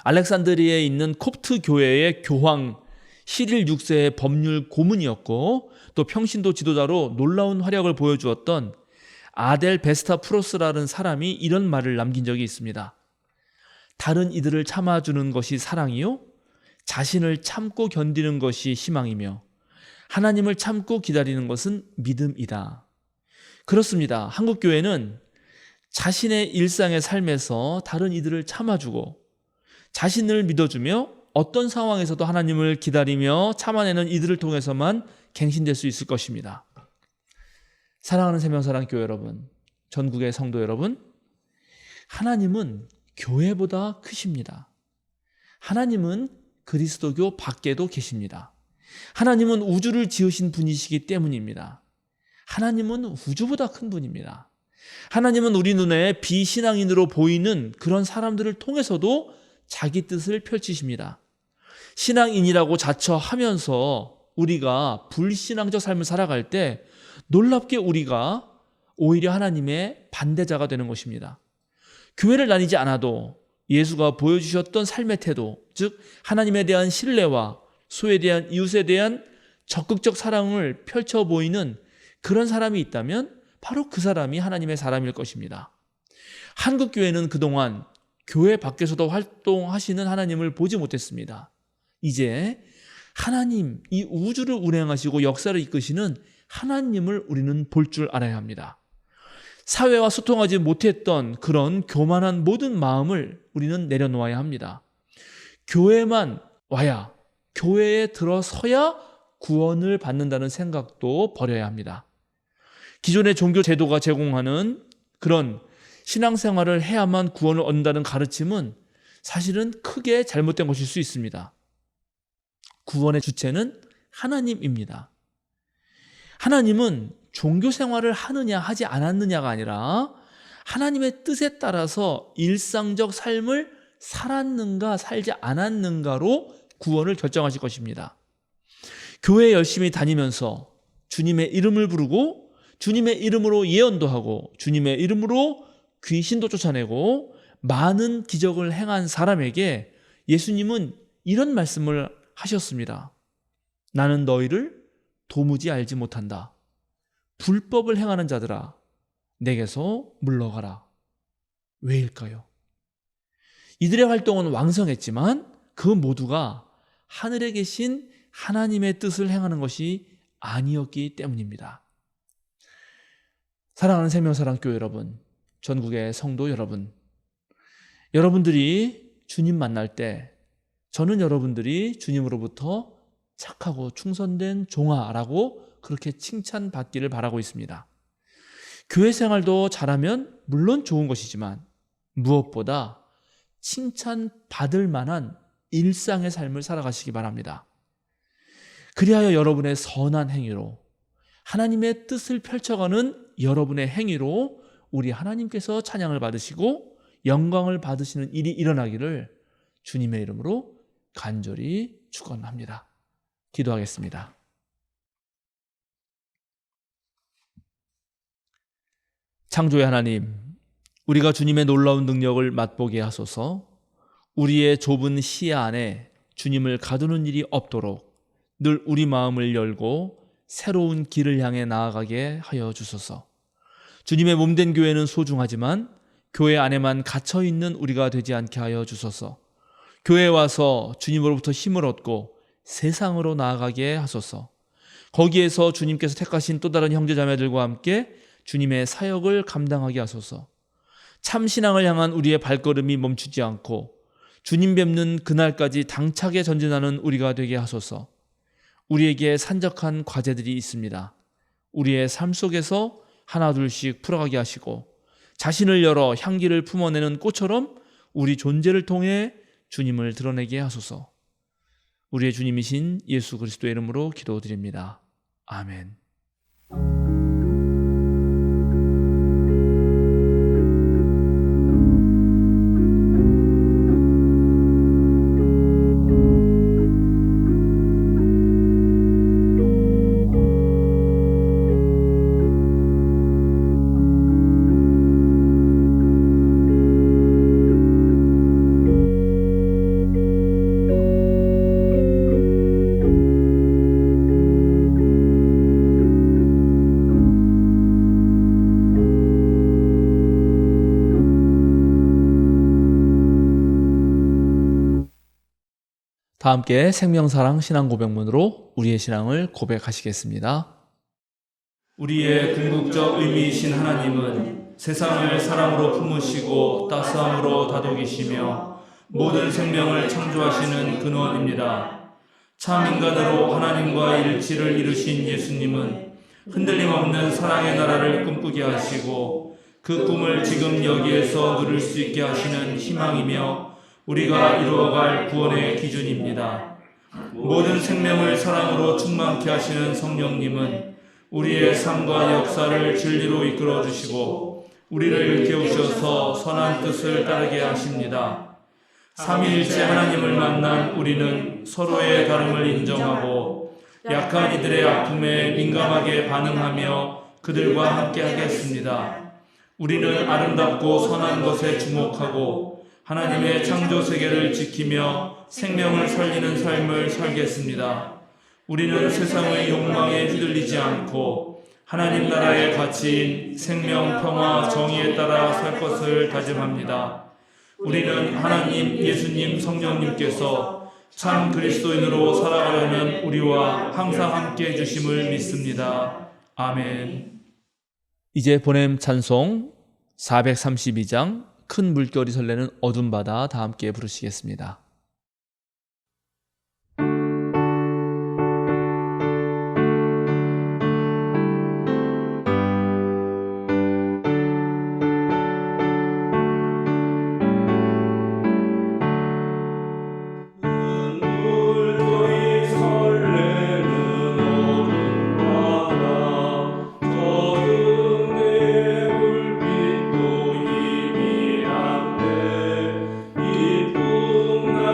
알렉산드리아에 있는 콥트 교회의 교황 시릴 6세의 법률 고문이었고 또 평신도 지도자로 놀라운 활약을 보여주었던 아델 베스타프로스라는 사람이 이런 말을 남긴 적이 있습니다. 다른 이들을 참아주는 것이 사랑이요, 자신을 참고 견디는 것이 희망이며 하나님을 참고 기다리는 것은 믿음이다. 그렇습니다. 한국 교회는 자신의 일상의 삶에서 다른 이들을 참아주고 자신을 믿어주며 어떤 상황에서도 하나님을 기다리며 참아내는 이들을 통해서만 갱신될 수 있을 것입니다. 사랑하는 생명사랑교회 여러분, 전국의 성도 여러분, 하나님은 교회보다 크십니다. 하나님은 그리스도교 밖에도 계십니다. 하나님은 우주를 지으신 분이시기 때문입니다. 하나님은 우주보다 큰 분입니다. 하나님은 우리 눈에 비신앙인으로 보이는 그런 사람들을 통해서도 자기 뜻을 펼치십니다. 신앙인이라고 자처하면서 우리가 불신앙적 삶을 살아갈 때 놀랍게 우리가 오히려 하나님의 반대자가 되는 것입니다. 교회를 다니지 않아도 예수가 보여주셨던 삶의 태도, 즉 하나님에 대한 신뢰와 소에 대한 이웃에 대한 적극적 사랑을 펼쳐 보이는 그런 사람이 있다면 바로 그 사람이 하나님의 사람일 것입니다. 한국 교회는 그동안 교회 밖에서도 활동하시는 하나님을 보지 못했습니다. 이제 하나님, 이 우주를 운행하시고 역사를 이끄시는 하나님을 우리는 볼 줄 알아야 합니다. 사회와 소통하지 못했던 그런 교만한 모든 마음을 우리는 내려놓아야 합니다. 교회만 와야, 교회에 들어서야 구원을 받는다는 생각도 버려야 합니다. 기존의 종교 제도가 제공하는 그런 신앙생활을 해야만 구원을 얻는다는 가르침은 사실은 크게 잘못된 것일 수 있습니다. 구원의 주체는 하나님입니다. 하나님은 종교 생활을 하느냐 하지 않았느냐가 아니라 하나님의 뜻에 따라서 일상적 삶을 살았는가 살지 않았는가로 구원을 결정하실 것입니다. 교회 열심히 다니면서 주님의 이름을 부르고 주님의 이름으로 예언도 하고 주님의 이름으로 귀신도 쫓아내고 많은 기적을 행한 사람에게 예수님은 이런 말씀을 하셨습니다. 나는 너희를 도무지 알지 못한다. 불법을 행하는 자들아, 내게서 물러가라. 왜일까요? 이들의 활동은 왕성했지만 그 모두가 하늘에 계신 하나님의 뜻을 행하는 것이 아니었기 때문입니다. 사랑하는 생명사랑교회 여러분, 전국의 성도 여러분, 여러분들이 주님 만날 때 저는 여러분들이 주님으로부터 착하고 충성된 종아라고 그렇게 칭찬받기를 바라고 있습니다. 교회 생활도 잘하면 물론 좋은 것이지만 무엇보다 칭찬받을 만한 일상의 삶을 살아가시기 바랍니다. 그리하여 여러분의 선한 행위로 하나님의 뜻을 펼쳐가는 여러분의 행위로 우리 하나님께서 찬양을 받으시고 영광을 받으시는 일이 일어나기를 주님의 이름으로 간절히 축원합니다. 기도하겠습니다. 창조의 하나님, 우리가 주님의 놀라운 능력을 맛보게 하소서. 우리의 좁은 시야 안에 주님을 가두는 일이 없도록 늘 우리 마음을 열고 새로운 길을 향해 나아가게 하여 주소서. 주님의 몸된 교회는 소중하지만 교회 안에만 갇혀 있는 우리가 되지 않게 하여 주소서. 교회에 와서 주님으로부터 힘을 얻고 세상으로 나아가게 하소서. 거기에서 주님께서 택하신 또 다른 형제자매들과 함께 주님의 사역을 감당하게 하소서. 참 신앙을 향한 우리의 발걸음이 멈추지 않고 주님 뵙는 그날까지 당차게 전진하는 우리가 되게 하소서. 우리에게 산적한 과제들이 있습니다. 우리의 삶 속에서 하나둘씩 풀어가게 하시고 자신을 열어 향기를 품어내는 꽃처럼 우리 존재를 통해 주님을 드러내게 하소서. 우리의 주님이신 예수 그리스도의 이름으로 기도드립니다. 아멘. 다 함께 생명사랑 신앙고백문으로 우리의 신앙을 고백하시겠습니다. 우리의 궁극적 의미이신 하나님은 세상을 사랑으로 품으시고 따스함으로 다독이시며 모든 생명을 창조하시는 근원입니다. 참 인간으로 하나님과 일치를 이루신 예수님은 흔들림 없는 사랑의 나라를 꿈꾸게 하시고 그 꿈을 지금 여기에서 누릴 수 있게 하시는 희망이며 우리가 이루어갈 구원의 기준입니다. 모든 생명을 사랑으로 충만케 하시는 성령님은 우리의 삶과 역사를 진리로 이끌어 주시고 우리를 깨우셔서 선한 뜻을 따르게 하십니다. 삼위일체 하나님을 만난 우리는 서로의 다름을 인정하고 약한 이들의 아픔에 민감하게 반응하며 그들과 함께 하겠습니다. 우리는 아름답고 선한 것에 주목하고 하나님의 창조 세계를 지키며 생명을 살리는 삶을 살겠습니다. 우리는 세상의 욕망에 휘둘리지 않고 하나님 나라의 가치인 생명, 평화, 정의에 따라 살 것을 다짐합니다. 우리는 하나님, 예수님, 성령님께서 참 그리스도인으로 살아가려는 우리와 항상 함께 해주심을 믿습니다. 아멘. 이제 보냄 찬송 432장 큰 물결이 설레는 어둠 바다 다 함께 부르시겠습니다. 이쁨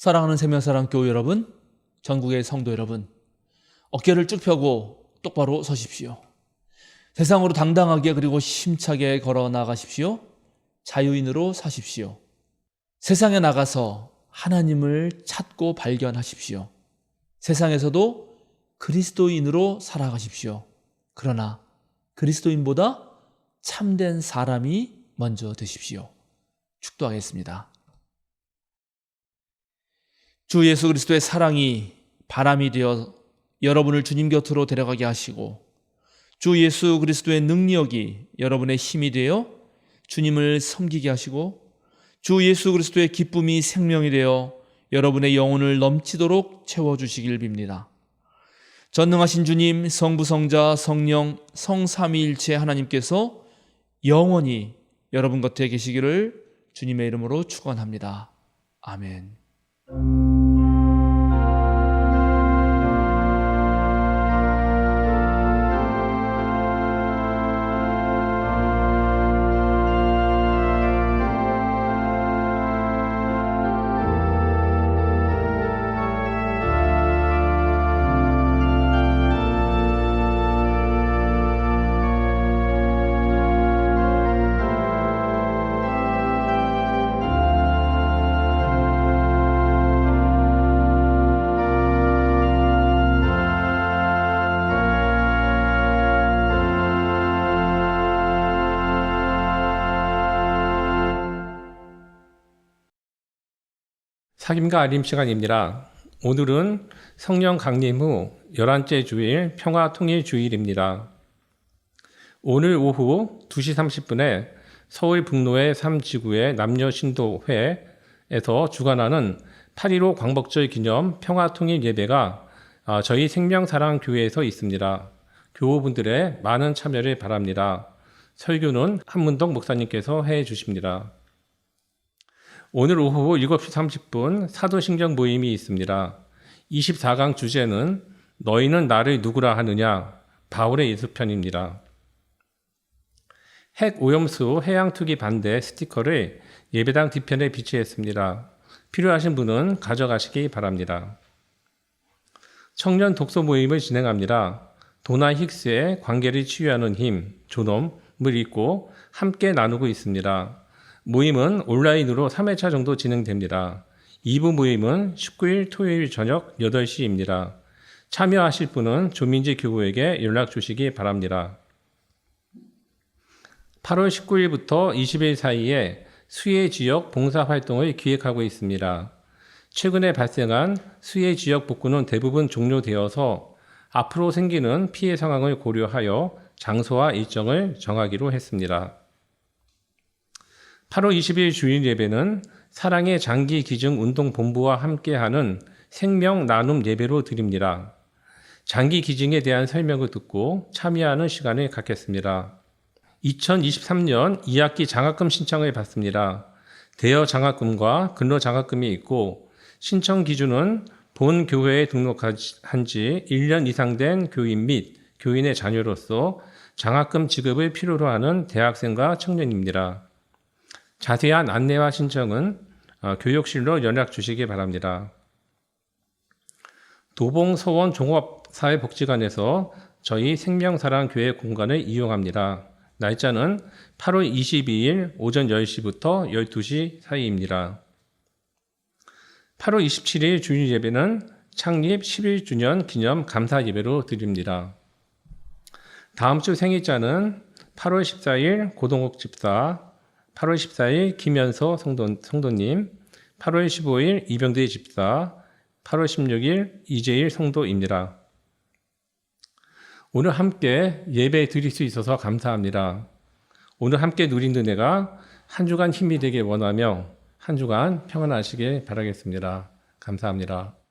사랑하는 생명사랑교회 여러분, 전국의 성도 여러분, 어깨를 쭉 펴고 똑바로 서십시오. 세상으로 당당하게 그리고 힘차게 걸어 나가십시오. 자유인으로 사십시오. 세상에 나가서 하나님을 찾고 발견하십시오. 세상에서도 그리스도인으로 살아가십시오. 그러나 그리스도인보다 참된 사람이 먼저 되십시오. 축도하겠습니다. 주 예수 그리스도의 사랑이 바람이 되어 여러분을 주님 곁으로 데려가게 하시고, 주 예수 그리스도의 능력이 여러분의 힘이 되어 주님을 섬기게 하시고, 주 예수 그리스도의 기쁨이 생명이 되어 여러분의 영혼을 넘치도록 채워주시길 빕니다. 전능하신 주님, 성부, 성자, 성령, 성삼위일체 하나님께서 영원히 여러분 곁에 계시기를 주님의 이름으로 축원합니다. 아멘. 사김과 알림 시간입니다. 오늘은 성령 강림 후 11째 주일 평화통일 주일입니다. 오늘 오후 2시 30분에 서울 북로의 3지구의 남녀신도회에서 주관하는 8.15 광복절 기념 평화통일 예배가 저희 생명사랑교회에서 있습니다. 교우분들의 많은 참여를 바랍니다. 설교는 한문덕 목사님께서 해 주십니다. 오늘 오후 7시 30분 사도신경 모임이 있습니다. 24강 주제는 너희는 나를 누구라 하느냐, 바울의 예수편입니다. 핵 오염수 해양 투기 반대 스티커를 예배당 뒤편에 비치했습니다. 필요하신 분은 가져가시기 바랍니다. 청년 독서 모임을 진행합니다. 도나 힉스의 관계를 치유하는 힘, 존엄을 읽고 함께 나누고 있습니다. 모임은 온라인으로 3회차 정도 진행됩니다. 2부 모임은 19일 토요일 저녁 8시입니다. 참여하실 분은 조민지 교우에게 연락 주시기 바랍니다. 8월 19일부터 20일 사이에 수해 지역 봉사활동을 기획하고 있습니다. 최근에 발생한 수해 지역 복구는 대부분 종료되어서 앞으로 생기는 피해 상황을 고려하여 장소와 일정을 정하기로 했습니다. 8월 20일 주일 예배는 사랑의 장기기증운동본부와 함께하는 생명 나눔 예배로 드립니다. 장기기증에 대한 설명을 듣고 참여하는 시간을 갖겠습니다. 2023년 2학기 장학금 신청을 받습니다. 대여 장학금과 근로 장학금이 있고 신청 기준은 본 교회에 등록한 지 1년 이상 된 교인 및 교인의 자녀로서 장학금 지급을 필요로 하는 대학생과 청년입니다. 자세한 안내와 신청은 교육실로 연락 주시기 바랍니다. 도봉 서원 종합사회복지관에서 저희 생명사랑교회 공간을 이용합니다. 날짜는 8월 22일 오전 10시부터 12시 사이입니다. 8월 27일 주일 예배는 창립 11주년 기념 감사 예배로 드립니다. 다음 주 생일자는 8월 14일 고동욱 집사, 8월 14일 김현서 성도님, 8월 15일 이병대 집사, 8월 16일 이재일 성도입니다. 오늘 함께 예배 드릴 수 있어서 감사합니다. 오늘 함께 누린 은혜가 한 주간 힘이 되길 원하며 한 주간 평안하시길 바라겠습니다. 감사합니다.